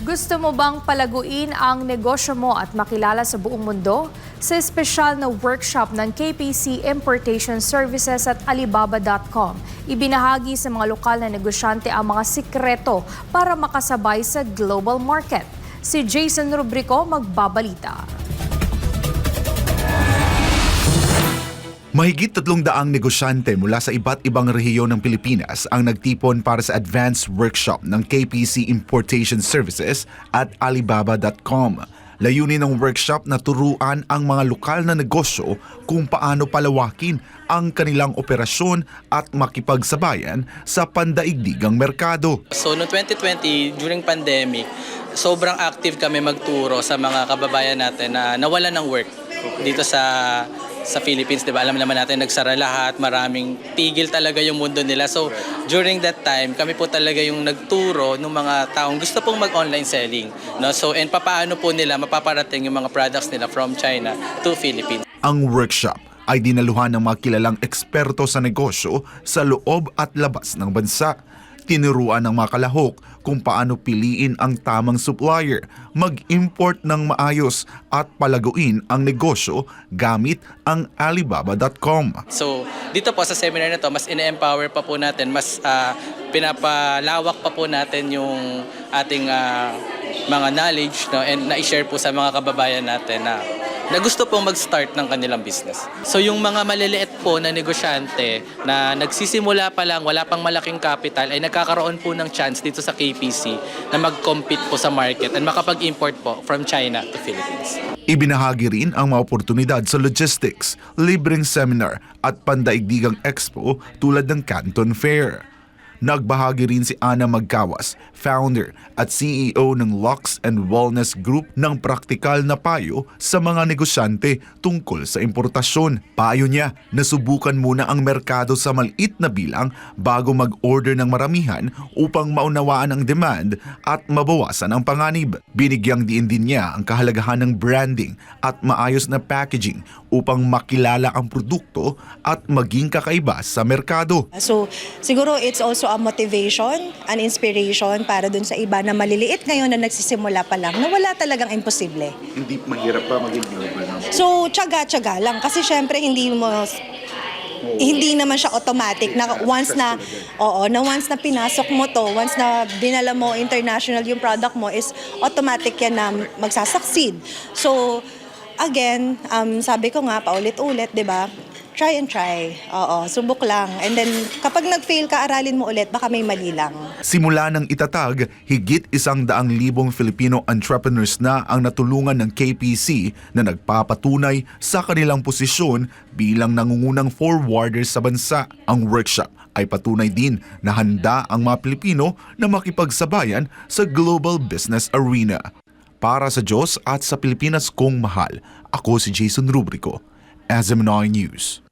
Gusto mo bang palaguin ang negosyo mo at makilala sa buong mundo? Sa espesyal na workshop ng KPC Importation Services at Alibaba.com, ibinahagi sa mga lokal na negosyante ang mga sikreto para makasabay sa global market. Si Jason Rubrico magbabalita. Mahigit 300 negosyante mula sa iba't ibang rehiyon ng Pilipinas ang nagtipon para sa advanced workshop ng KPC Importation Services at Alibaba.com. Layunin ng workshop na turuan ang mga lokal na negosyo kung paano palawakin ang kanilang operasyon at makipagsabayan sa pandaigdigang merkado. So noong 2020, during pandemic, sobrang active kami magturo sa mga kababayan natin na nawalan ng work dito sa Philippines, 'di ba? Alam naman natin nagsara lahat, maraming tigil talaga yung mundo nila. So during that time, kami po talaga yung nagturo ng mga taong gusto pong mag-online selling, no? So and papaano po nila mapaparating yung mga products nila from China to Philippines. Ang workshop ay dinaluhan ng mga kilalang eksperto sa negosyo sa loob at labas ng bansa. Tinuruan ng mga kalahok kung paano piliin ang tamang supplier, mag-import ng maayos at palaguin ang negosyo gamit ang Alibaba.com. So dito po sa seminar na to, mas ine-empower pa po natin, mas pinapalawak pa po natin yung ating mga knowledge, no, and na-share po sa mga kababayan natin na gusto pong mag-start ng kanilang business. So yung mga maliliit po na negosyante na nagsisimula pa lang, wala pang malaking capital, ay nagkakaroon po ng chance dito sa KPC na mag-compete po sa market and makapag-import po from China to Philippines. Ibinahagi rin ang mga oportunidad sa logistics, libreng seminar at pandaigdigang expo tulad ng Canton Fair. Nagbahagi rin si Ana Magkawas, founder at CEO ng Lux and Wellness Group ng praktikal na payo sa mga negosyante tungkol sa importasyon. Payo niya na subukan muna ang merkado sa maliit na bilang bago mag-order ng maramihan upang maunawaan ang demand at mabawasan ang panganib. Binigyang diin din niya ang kahalagahan ng branding at maayos na packaging upang makilala ang produkto at maging kakaiba sa merkado. So siguro it's also a motivation, an inspiration para dun sa iba na maliliit ngayon na nagsisimula pa lang na wala talagang imposible. Hindi mahirap pa maging global. So tiyaga-tiyaga lang kasi syempre hindi naman siya automatic na once na pinasok mo to, once na dinala mo international yung product mo is automatic yan na magsasucceed. So again, sabi ko nga paulit-ulit, 'di ba? Try and try. Subok lang. And then kapag nag-fail ka, aralin mo ulit, baka may mali lang. Simula ng itatag, higit 100,000 Filipino entrepreneurs na ang natulungan ng KPC na nagpapatunay sa kanilang posisyon bilang nangungunang forwarder sa bansa. Ang workshop ay patunay din na handa ang mga Pilipino na makipagsabayan sa global business arena. Para sa Diyos at sa Pilipinas kong mahal, ako si Jason Rubrico, SMNI News.